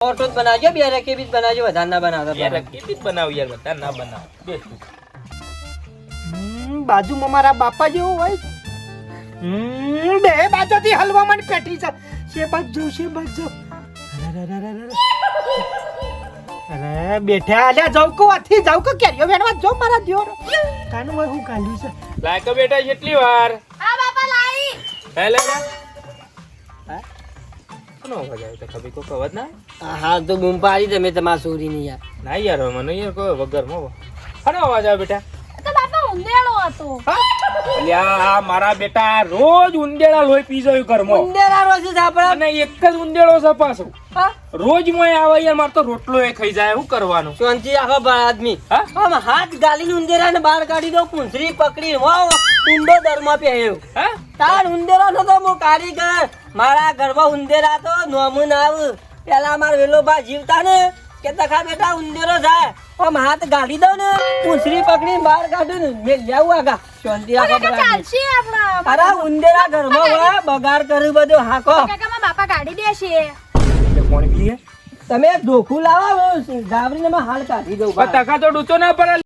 Auto જ બનાવજો, 2 રકે બીજ બનાવજો, વધારે ના બનાવતા. 2 રકે બીજ બનાવ યાર, વધારે ના બનાવ. બેસું બાજુમાં મારા બાપા જેવો હોય. બે બાજુથી હલવામાં પેટી છે. બાજુ અરે બેઠા અલ્યા જાવ કો આથી જાવ કો કેરીઓ વેણવા જો મારા દિયોર કાનું હોય હું કાઢ્યું છે. લાય કે બેટા કેટલી વાર? હા બાપા લાઈ. હે લે હા કોનો અવાજ આવે? તો કભી કો અવાજ ના હા તો બૂમ પાડી તમે તમારા સોરીની યાર. ના યાર મને યાર કોઈ વગર મો કોનો અવાજ આવે બેટા? તો બાપા ઉંદેડો હતો. અલ્યા મારા બેટા રોજ ઉંદેડા લોહી પી જાય ઘરમાં. ઉંદેરા રોજ જ આપણા અને એક જ ઉંદેડો છે પાછો. હા રોજ મોય આવે યાર, માર તો રોટલો એ ખાઈ જાય. શું કરવાનું? શાંતિ રાખો આદમી. હા? આમ હાથ ગાલીને ઉંદેરાને બહાર કાઢી દો, પૂંછડી પકડી વાવ ઊંડો દરમાં પહેર્યો. હા તાર ઉંદેરા નતો મો કારીગર. મારા ઘરમાં ઉંદેરા તો નોમુન આવ. પેલા માર વેલો બા જીવતા ને કે તખા બેટા ઉંદેરો જાય. આમ હાથ ગાડી દો ને, પૂંછડી પકડીને બહાર કાઢું ને મેં જાવું આગા. શાંતિ રાખો બરાબર. ચાલશે આપણા. અરે ઉંદેરા ઘરમાં હોય બગાડ કર્યું બધું હાકો. કાકા માં બાપા ગાડી દેશે. એટલે કોણ પીએ? તમે ધોખું લાવો ગાબરીને હાલ કાઢી દઉં. ટકા તો ડૂચો ના પડે.